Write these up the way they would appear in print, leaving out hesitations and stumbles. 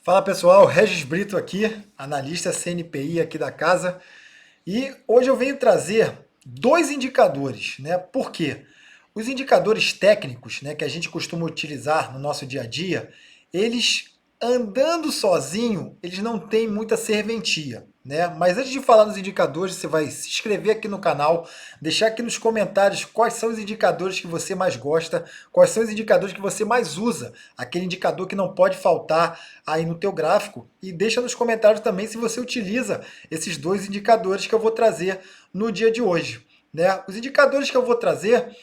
Fala pessoal, Regis Brito aqui, analista CNPI aqui da casa. E hoje eu venho trazer dois indicadores, né? Por quê? Os indicadores técnicos, né, que a gente costuma utilizar no nosso dia a dia, eles andando sozinho, eles não têm muita serventia, né? Mas antes de falar nos indicadores, você vai se inscrever aqui no canal, deixar aqui nos comentários quais são os indicadores que você mais gosta, quais são os indicadores que você mais usa, aquele indicador que não pode faltar aí no teu gráfico, e deixa nos comentários também se você utiliza esses dois indicadores que eu vou trazer no dia de hoje, né? Os indicadores que eu vou trazer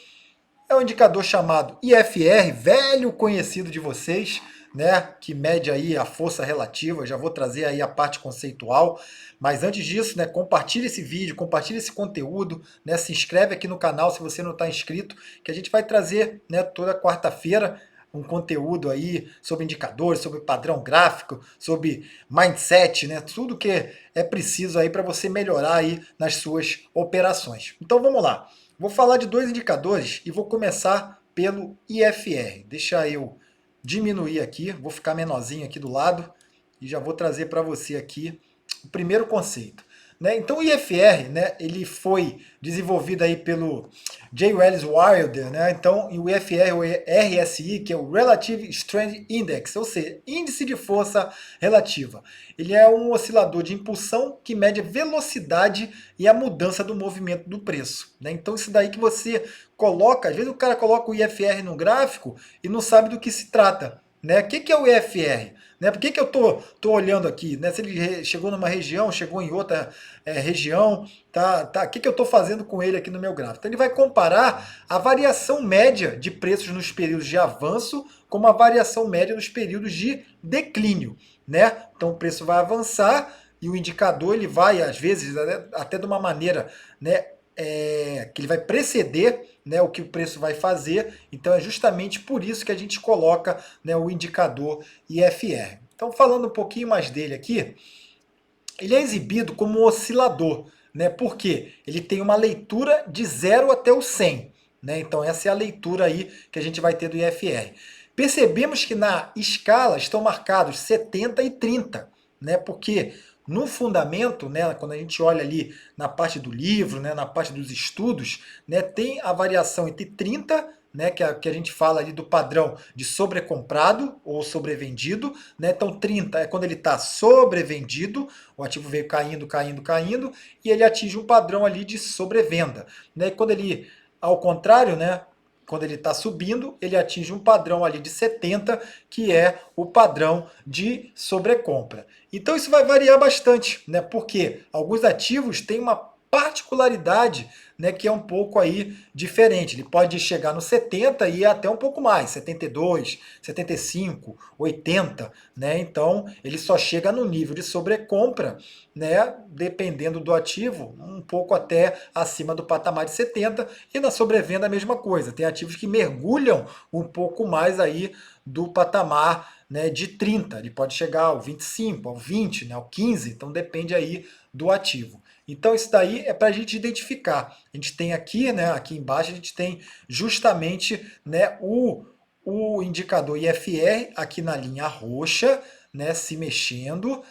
é um indicador chamado IFR, velho conhecido de vocês, né, que mede aí a força relativa. Já vou trazer aí a parte conceitual, mas antes disso, né, compartilhe esse vídeo, compartilhe esse conteúdo, né, se inscreve aqui no canal se você não está inscrito, que a gente vai trazer, né, toda quarta-feira um conteúdo aí sobre indicadores, sobre padrão gráfico, sobre mindset, né, tudo que é preciso aí para você melhorar aí nas suas operações. Então vamos lá. Vou falar de dois indicadores e vou começar pelo IFR. Deixa eu diminuir aqui, vou ficar menorzinho aqui do lado e já vou trazer para você aqui o primeiro conceito. Né? Então o IFR, né, ele foi desenvolvido aí pelo J. Wallace Wilder, né? Então o IFR, o RSI, que é o Relative Strength Index, ou seja, índice de força relativa. Ele é um oscilador de impulsão que mede a velocidade e a mudança do movimento do preço. Né? Então isso daí que você coloca, às vezes o cara coloca o IFR no gráfico e não sabe do que se trata. Né? O que é o IFR? Né? Por que eu tô olhando aqui? Né? Se ele chegou numa região, chegou em outra região, o que eu estou fazendo com ele aqui no meu gráfico? Então ele vai comparar a variação média de preços nos períodos de avanço com a variação média nos períodos de declínio. Né? Então o preço vai avançar e o indicador ele vai, às vezes, até de uma maneira, né, que ele vai preceder, né, o que o preço vai fazer. Então é justamente por isso que a gente coloca, né, o indicador IFR. Então falando um pouquinho mais dele aqui, ele é exibido como um oscilador, né? Porque ele tem uma leitura de 0 até o 100. Né? Então essa é a leitura aí que a gente vai ter do IFR. Percebemos que na escala estão marcados 70 e 30, né? Porque no fundamento, né, quando a gente olha ali na parte do livro, né, na parte dos estudos, né, tem a variação entre 30, né, que a gente fala ali do padrão de sobrecomprado ou sobrevendido. Né? Então 30 é quando ele está sobrevendido, o ativo veio caindo, caindo, caindo, e ele atinge um padrão ali de sobrevenda. Né? E quando ele, ao contrário, né, quando ele está subindo, ele atinge um padrão ali de 70, que é o padrão de sobrecompra. Então isso vai variar bastante, né? Porque alguns ativos têm uma particularidade, né, que é um pouco aí diferente. Ele pode chegar no 70 e ir até um pouco mais, 72, 75, 80, né? Então, ele só chega no nível de sobrecompra, né, dependendo do ativo, um pouco até acima do patamar de 70, e na sobrevenda a mesma coisa. Tem ativos que mergulham um pouco mais aí do patamar, né, de 30, ele pode chegar ao 25, ao 20, né, ao 15, então depende aí do ativo. Então isso daí é para a gente identificar. A gente tem aqui, né, aqui embaixo, a gente tem justamente, né, o indicador IFR aqui na linha roxa, né, se mexendo,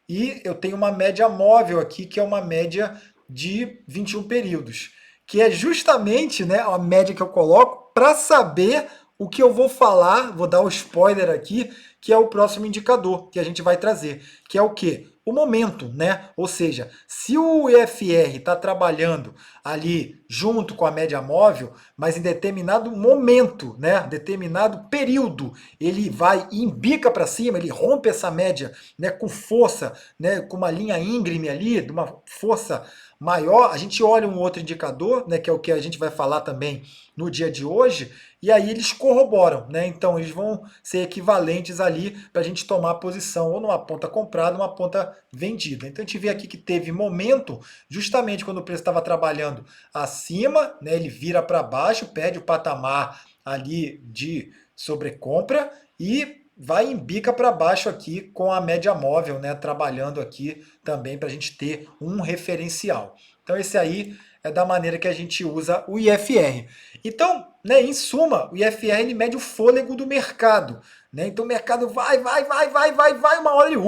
e eu tenho uma média móvel aqui, que é uma média de 21 períodos, que é justamente, né, a média que eu coloco para saber o que eu vou falar. Vou dar um spoiler aqui, que é o próximo indicador que a gente vai trazer, que é o quê? O momento, né? Ou seja, se o EFR está trabalhando ali junto com a média móvel, mas em determinado momento, né, determinado período, ele vai e embica para cima, ele rompe essa média, né, com força, né, com uma linha íngreme ali, de uma força maior, a gente olha um outro indicador, né, que é o que a gente vai falar também no dia de hoje, e aí eles corroboram, né? Então eles vão ser equivalentes ali para a gente tomar posição ou numa ponta comprada ou numa ponta vendida. Então a gente vê aqui que teve momento, justamente quando o preço estava trabalhando acima, né? Ele vira para baixo, perde o patamar ali de sobrecompra e vai em bica para baixo aqui com a média móvel, né, trabalhando aqui também para a gente ter um referencial. Então esse aí é da maneira que a gente usa o IFR. Então, né, em suma, o IFR ele mede o fôlego do mercado. né? Então o mercado vai, uma hora ele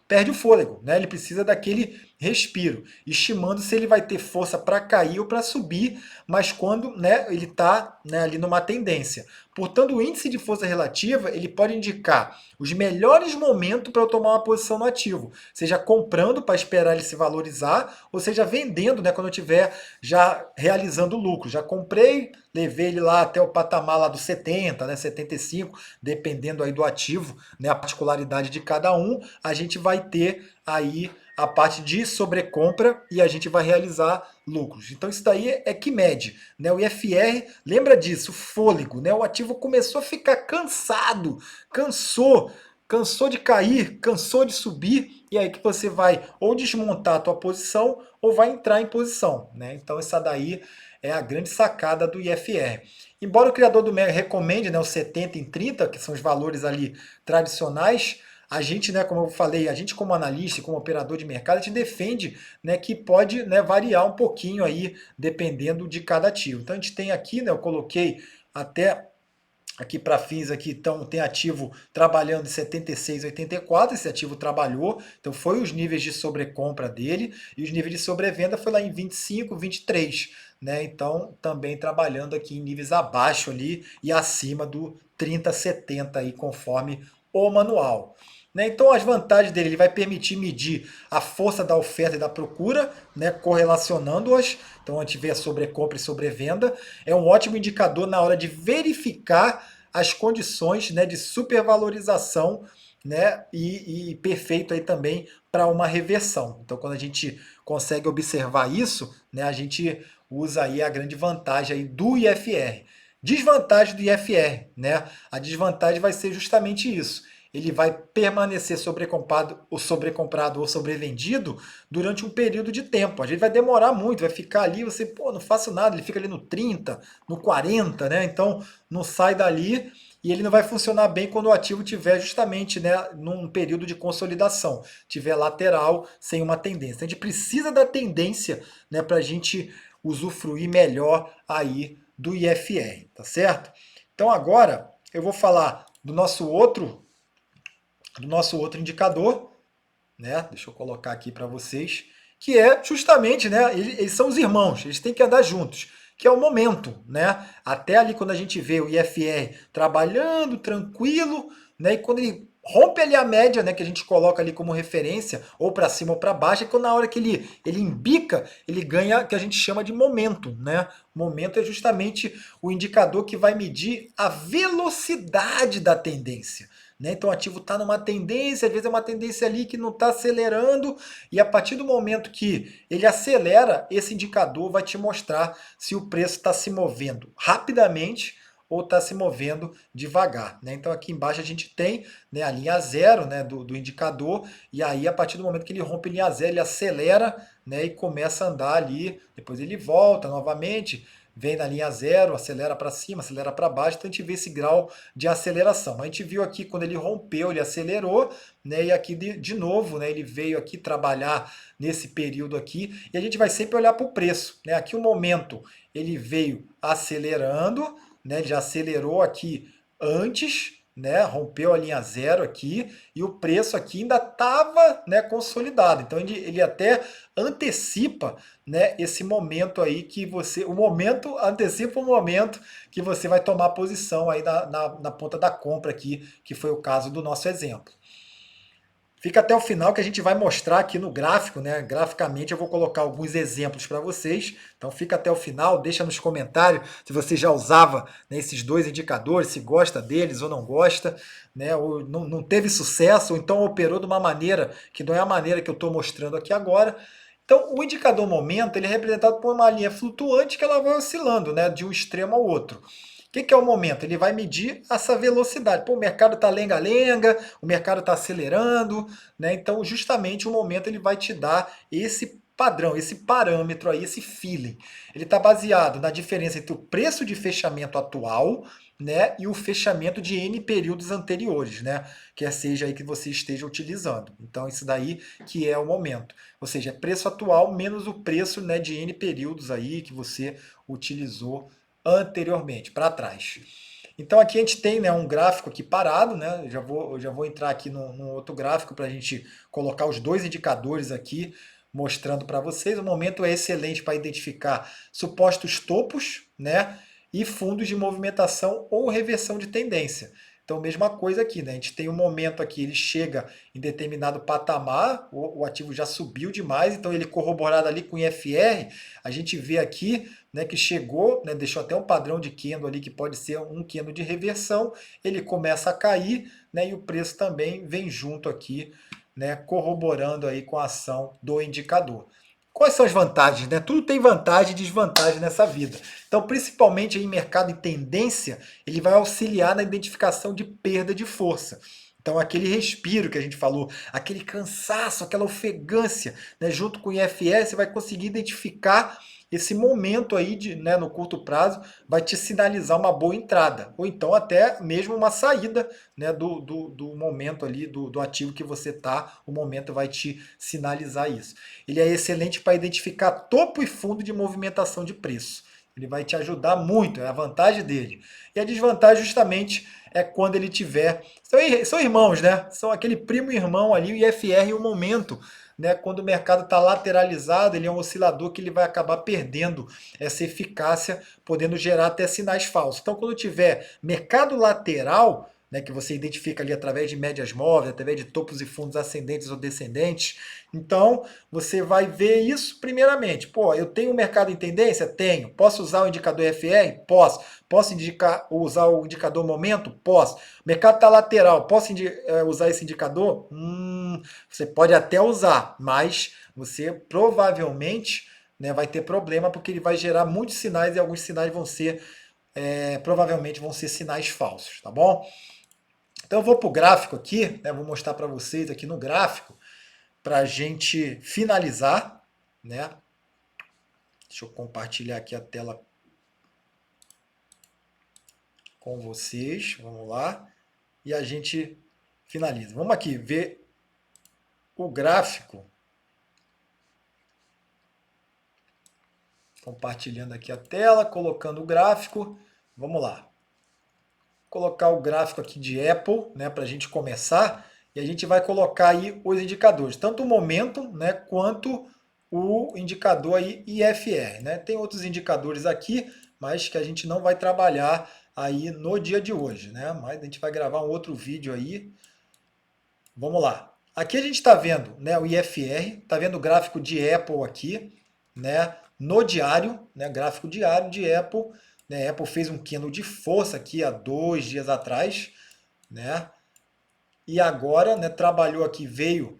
perde o fôlego, né? Ele precisa daquele respiro, estimando se ele vai ter força para cair ou para subir, mas quando, né, ele está, né, ali numa tendência. Portanto, o índice de força relativa ele pode indicar os melhores momentos para eu tomar uma posição no ativo, seja comprando para esperar ele se valorizar, ou seja vendendo, né, quando eu estiver já realizando lucro. Já comprei, levei ele lá até o patamar lá dos 70, né, 75, dependendo aí do ativo, né, a particularidade de cada um, a gente vai ter aí a parte de sobrecompra e a gente vai realizar lucros. Então isso daí é que mede, né? O IFR, lembra disso, fôlego, né? O ativo começou a ficar cansado, cansou de cair, cansou de subir, e aí que você vai ou desmontar a tua posição ou vai entrar em posição, né? Então essa daí é a grande sacada do IFR. Embora o criador do MEG recomende, né, os 70 em 30, que são os valores ali tradicionais, a gente, né, como eu falei, a gente como analista, como operador de mercado, a gente defende, né, que pode, né, variar um pouquinho aí, dependendo de cada ativo. Então a gente tem aqui, né, eu coloquei até aqui para fins aqui, então tem ativo trabalhando em 76, 84, esse ativo trabalhou, então foi os níveis de sobrecompra dele, e os níveis de sobrevenda foi lá em 25, 23, né? Então também trabalhando aqui em níveis abaixo ali e acima do 30, 70 aí, conforme o manual. Né? Então as vantagens dele, ele vai permitir medir a força da oferta e da procura, né? Correlacionando-as. Então a gente vê a sobrecompra e sobrevenda. É um ótimo indicador na hora de verificar as condições, né, de supervalorização, né, e perfeito aí também para uma reversão. Então quando a gente consegue observar isso, né, a gente usa aí a grande vantagem aí do IFR. Desvantagem do IFR, né? A desvantagem vai ser justamente isso. Ele vai permanecer sobrecomprado ou sobrevendido durante um período de tempo. A gente vai demorar muito, vai ficar ali, você, pô, não faço nada, ele fica ali no 30, no 40, né? Então não sai dali e ele não vai funcionar bem quando o ativo tiver justamente, né, num período de consolidação, tiver lateral, sem uma tendência. A gente precisa da tendência, né, para a gente usufruir melhor aí do IFR, tá certo? Então agora eu vou falar do nosso outro indicador, né? Deixa eu colocar aqui para vocês, que é justamente, né? Eles são os irmãos, eles têm que andar juntos, que é o momento, né? Até ali quando a gente vê o IFR trabalhando tranquilo, né? E quando ele rompe ali a média, né? Que a gente coloca ali como referência, ou para cima ou para baixo, e quando na hora que ele embica, ele ganha o que a gente chama de momento, né? Momento é justamente o indicador que vai medir a velocidade da tendência. Né? Então o ativo está numa tendência, às vezes é uma tendência ali que não está acelerando, e a partir do momento que ele acelera, esse indicador vai te mostrar se o preço está se movendo rapidamente ou está se movendo devagar. Né? Então aqui embaixo a gente tem, né, a linha zero, né, do indicador, e aí a partir do momento que ele rompe linha zero, ele acelera, né, e começa a andar ali, depois ele volta novamente, vem na linha zero, acelera para cima, acelera para baixo, então a gente vê esse grau de aceleração. A gente viu aqui quando ele rompeu, ele acelerou, né? E aqui de novo, né? Ele veio aqui trabalhar nesse período aqui, e a gente vai sempre olhar para o preço, né? Aqui o momento ele veio acelerando, né? Ele já acelerou aqui antes, né? Rompeu a linha zero aqui e o preço aqui ainda estava, né, consolidado. Então ele até antecipa, né, esse momento aí que o momento antecipa o momento que você vai tomar posição aí na ponta da compra aqui, que foi o caso do nosso exemplo. Fica até o final que a gente vai mostrar aqui no gráfico, né? Graficamente eu vou colocar alguns exemplos para vocês. Então fica até o final, deixa nos comentários se você já usava, né, esses dois indicadores, se gosta deles ou não gosta, né? Ou não teve sucesso, ou então operou de uma maneira que não é a maneira que eu estou mostrando aqui agora. Então o indicador momento ele é representado por uma linha flutuante que ela vai oscilando, né, de um extremo ao outro. O que é o momento? Ele vai medir essa velocidade. Pô, o mercado está lenga-lenga, o mercado está acelerando, né? Então, justamente o momento ele vai te dar esse padrão, esse parâmetro aí, esse feeling. Ele está baseado na diferença entre o preço de fechamento atual, né, e o fechamento de N períodos anteriores, né? Quer seja aí que você esteja utilizando. Então, isso daí que é o momento. Ou seja, é preço atual menos o preço, né, de N períodos aí que você utilizou anteriormente, para trás. Então aqui a gente tem, né, um gráfico aqui parado, né? Eu já vou entrar aqui num outro gráfico para a gente colocar os dois indicadores aqui, mostrando para vocês. O momento é excelente para identificar supostos topos, né? E fundos de movimentação ou reversão de tendência. Então, mesma coisa aqui, né? A gente tem um momento aqui, ele chega em determinado patamar, o ativo já subiu demais, então ele corroborado ali com o IFR, a gente vê aqui, né, que chegou, né, deixou até um padrão de candle ali que pode ser um candle de reversão, ele começa a cair, né, e o preço também vem junto aqui, né, corroborando aí com a ação do indicador. Quais são as vantagens, né? Tudo tem vantagem e desvantagem nessa vida. Então, principalmente em mercado em tendência, ele vai auxiliar na identificação de perda de força. Então, aquele respiro que a gente falou, aquele cansaço, aquela ofegância, né, junto com o IFS, você vai conseguir identificar esse momento aí de, né, no curto prazo, vai te sinalizar uma boa entrada, ou então até mesmo uma saída, né, do momento ali, do ativo que você está, o momento vai te sinalizar isso. Ele é excelente para identificar topo e fundo de movimentação de preço. Ele vai te ajudar muito, é a vantagem dele. E a desvantagem justamente é quando ele tiver... São irmãos, né? São aquele primo irmão ali, o IFR e o momento, né? Quando o mercado está lateralizado, ele é um oscilador que ele vai acabar perdendo essa eficácia, podendo gerar até sinais falsos. Então, quando tiver mercado lateral, né, que você identifica ali através de médias móveis, através de topos e fundos ascendentes ou descendentes. Então, você vai ver isso primeiramente. Pô, eu tenho um mercado em tendência? Tenho. Posso usar o indicador FR? Posso. Posso usar o indicador momento? Posso. O mercado está lateral, posso usar esse indicador? Você pode até usar, mas você provavelmente, né, vai ter problema porque ele vai gerar muitos sinais e alguns sinais vão ser, provavelmente vão ser sinais falsos, tá bom? Então eu vou para o gráfico aqui, né, vou mostrar para vocês aqui no gráfico, para a gente finalizar, né? Deixa eu compartilhar aqui a tela com vocês, vamos lá, e a gente finaliza. Vamos aqui ver o gráfico, compartilhando aqui a tela, colocando o gráfico, vamos lá. Colocar o gráfico aqui de Apple, né, para a gente começar, e a gente vai colocar aí os indicadores, tanto o momento, né, quanto o indicador aí IFR, né? Tem outros indicadores aqui, mas que a gente não vai trabalhar aí no dia de hoje, né? Mas a gente vai gravar um outro vídeo aí. Vamos lá. Aqui a gente está vendo, né, o IFR, está vendo o gráfico de Apple aqui, né, no diário, né, gráfico diário de Apple. Né, Apple fez um candle de força aqui há 2 dias atrás, né, e agora, né, trabalhou aqui, veio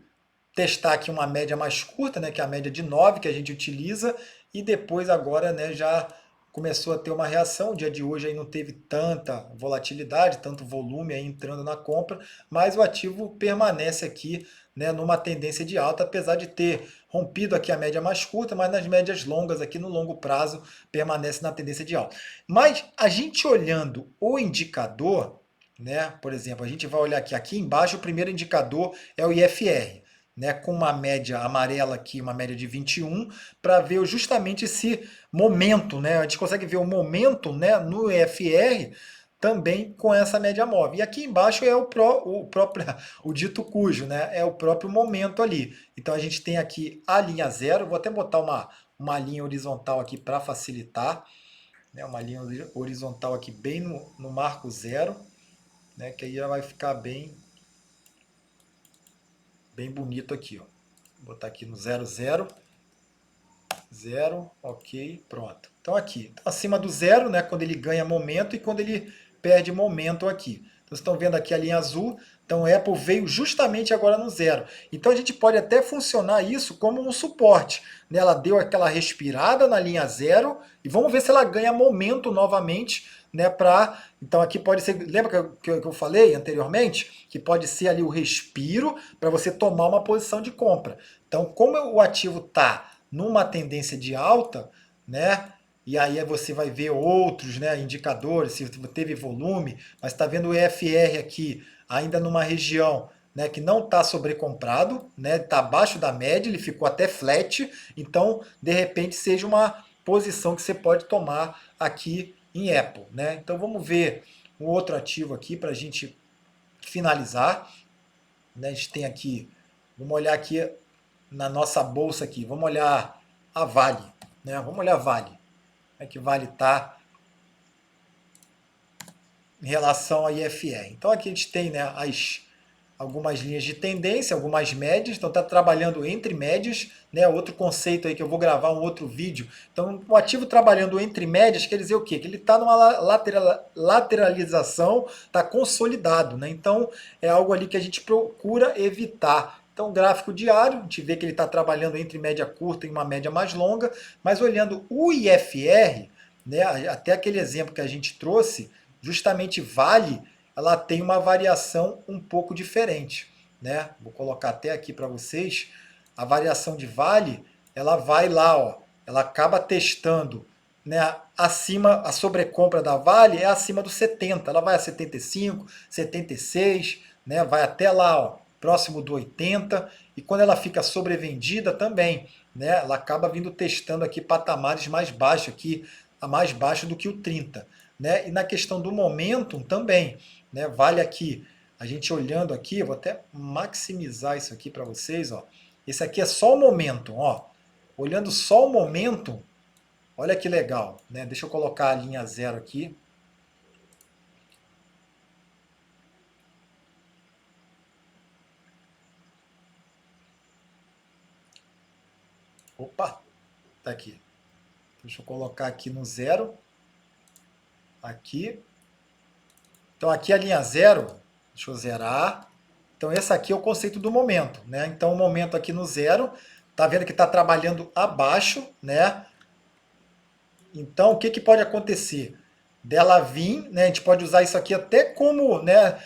testar aqui uma média mais curta, né, que é a média de 9 que a gente utiliza, e depois agora, né, já começou a ter uma reação. O dia de hoje aí não teve tanta volatilidade, tanto volume aí entrando na compra, mas o ativo permanece aqui, né, numa tendência de alta, apesar de ter rompido aqui a média mais curta, mas nas médias longas aqui no longo prazo permanece na tendência de alta. Mas a gente olhando o indicador, né, por exemplo, a gente vai olhar aqui embaixo, o primeiro indicador é o IFR, né, com uma média amarela aqui, uma média de 21, para ver justamente esse momento, né? A gente consegue ver o momento, né, no EFR também com essa média móvel. E aqui embaixo é o próprio, o dito cujo, né? É o próprio momento ali. Então a gente tem aqui a linha zero, vou até botar uma linha horizontal aqui para facilitar, né? Uma linha horizontal aqui bem no marco zero, né? Que aí já vai ficar bem bonito aqui, ó. Vou botar aqui no 00, 0, ok, pronto. Então aqui, então, acima do zero, né, quando ele ganha momento e quando ele perde momento aqui. Então vocês estão vendo aqui a linha azul, então o Apple veio justamente agora no zero. Então a gente pode até funcionar isso como um suporte, né? Ela deu aquela respirada na linha zero e vamos ver se ela ganha momento novamente, né, então aqui pode ser, lembra que eu falei anteriormente, que pode ser ali o respiro para você tomar uma posição de compra. Então como o ativo está numa tendência de alta, né, e aí você vai ver outros, né, indicadores, se teve volume, mas está vendo o EFR aqui ainda numa região, né, que não está sobrecomprado, né, está abaixo da média, ele ficou até flat, então de repente seja uma posição que você pode tomar aqui em Apple, né? Então vamos ver um outro ativo aqui para a gente finalizar. Né? A gente tem aqui, vamos olhar aqui na nossa bolsa aqui, vamos olhar a Vale. Né? Vamos olhar a Vale. Como é que Vale está em relação à IFR. Então aqui a gente tem, né, algumas linhas de tendência, algumas médias, então está trabalhando entre médias, né, outro conceito aí que eu vou gravar um outro vídeo. Então o ativo trabalhando entre médias quer dizer o quê? Que ele está numa lateralização, está consolidado, né? Então é algo ali que a gente procura evitar. Então, gráfico diário, a gente vê que ele está trabalhando entre média curta e uma média mais longa, mas olhando o IFR, né, até aquele exemplo que a gente trouxe, justamente Vale, ela tem uma variação um pouco diferente. Né? Vou colocar até aqui para vocês. A variação de Vale, ela vai lá, ó, ela acaba testando, né, acima, a sobrecompra da Vale é acima dos 70, ela vai a 75, 76, né, vai até lá, ó, próximo do 80, e quando ela fica sobrevendida também, né, ela acaba vindo testando aqui patamares mais baixos, aqui, mais baixo do que o 30. Né? E na questão do momentum também, né? Vale aqui, a gente olhando aqui, eu vou até maximizar isso aqui para vocês, ó. Esse aqui é só o momentum, ó. Olhando só o momentum, olha que legal, né? Deixa eu colocar a linha zero aqui. Opa, tá aqui. Deixa eu colocar aqui no zero. Aqui. Então aqui a linha zero, deixa eu zerar. Então esse aqui é o conceito do momento, né? Então o momento aqui no zero, tá vendo que está trabalhando abaixo, né? Então o que, que pode acontecer? Dela vir, né? A gente pode usar isso aqui até como, né,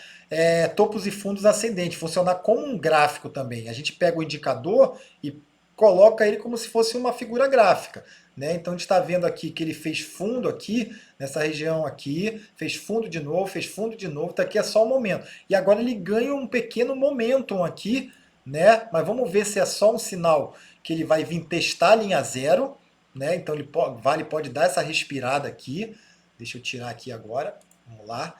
topos e fundos ascendentes, funcionar como um gráfico também. A gente pega o indicador e coloca ele como se fosse uma figura gráfica. Né? Então a gente está vendo aqui que ele fez fundo aqui, nessa região aqui, fez fundo de novo, tá aqui é só o momento. E agora ele ganha um pequeno momentum aqui, né? Mas vamos ver se é só um sinal que ele vai vir testar a linha zero, né? Então ele pode dar essa respirada aqui. Deixa eu tirar aqui agora, vamos lá.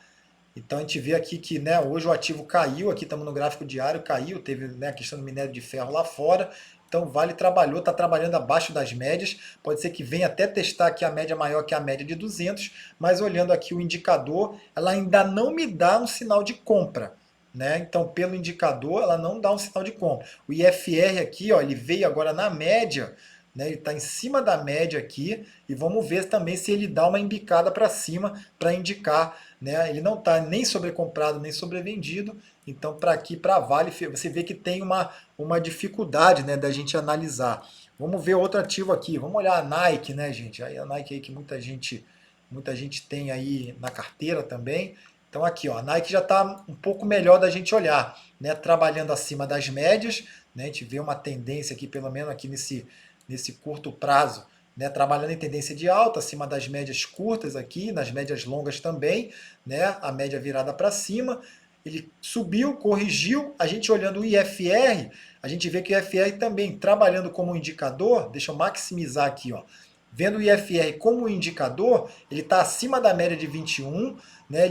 Então a gente vê aqui que, né, hoje o ativo caiu, aqui estamos no gráfico diário, caiu, teve, né, a questão do minério de ferro lá fora. Então Vale trabalhou, está trabalhando abaixo das médias, pode ser que venha até testar aqui a média maior que a média de 200, mas olhando aqui o indicador, ela ainda não me dá um sinal de compra. Né? Então pelo indicador ela não dá um sinal de compra. O IFR aqui, ó, ele veio agora na média, né? Ele está em cima da média aqui, e vamos ver também se ele dá uma embicada para cima para indicar, né? Ele não está nem sobrecomprado nem sobrevendido, então para aqui, para Vale, você vê que tem uma dificuldade, né, da gente analisar. Vamos ver outro ativo aqui, vamos olhar a Nike, né, gente? Aí a Nike aí que muita gente tem aí na carteira também. Então aqui, ó, a Nike já está um pouco melhor da gente olhar, né? Trabalhando acima das médias, né? A gente vê uma tendência aqui, pelo menos aqui nesse curto prazo, né, trabalhando em tendência de alta, acima das médias curtas aqui, nas médias longas também, né, a média virada para cima. Ele subiu, corrigiu, a gente olhando o IFR, a gente vê que o IFR também trabalhando como indicador, deixa eu maximizar aqui, ó, vendo o IFR como indicador, ele está acima da média de 21, né,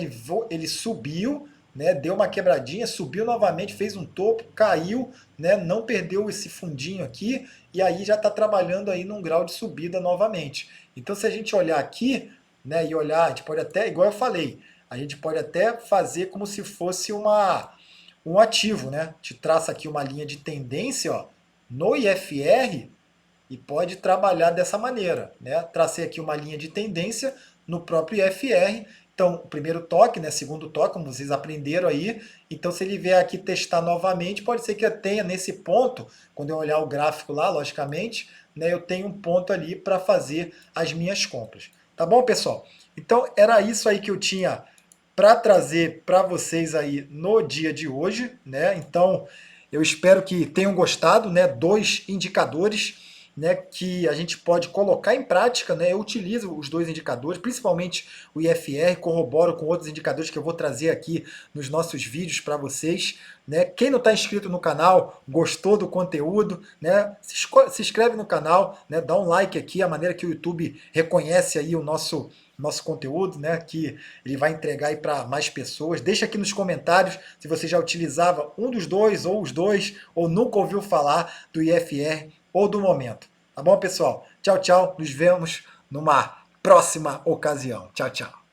ele subiu, né, deu uma quebradinha, subiu novamente, fez um topo, caiu, né, não perdeu esse fundinho aqui, e aí já está trabalhando aí num grau de subida novamente. Então se a gente olhar aqui, né, e olhar, a gente pode até, igual eu falei, a gente pode até fazer como se fosse um ativo, né? Te traça aqui uma linha de tendência, ó, no IFR, e pode trabalhar dessa maneira, né? Tracei aqui uma linha de tendência no próprio IFR. Então, o primeiro toque, né, segundo toque, como vocês aprenderam aí. Então, se ele vier aqui testar novamente, pode ser que eu tenha nesse ponto, quando eu olhar o gráfico lá, logicamente, né, eu tenho um ponto ali para fazer as minhas compras. Tá bom, pessoal? Então, era isso aí que eu tinha para trazer para vocês aí no dia de hoje, né? Então, eu espero que tenham gostado, né? 2 indicadores, né, que a gente pode colocar em prática, né? Eu utilizo os dois indicadores, principalmente o IFR, corroboro com outros indicadores que eu vou trazer aqui nos nossos vídeos para vocês, né? Quem não está inscrito no canal, gostou do conteúdo, né? Se inscreve no canal, né? Dá um like aqui, a maneira que o YouTube reconhece aí o nosso conteúdo, né, que ele vai entregar aí para mais pessoas. Deixa aqui nos comentários se você já utilizava um dos dois, ou os dois, ou nunca ouviu falar do IFR ou do momento. Tá bom, pessoal? Tchau, tchau. Nos vemos numa próxima ocasião. Tchau, tchau.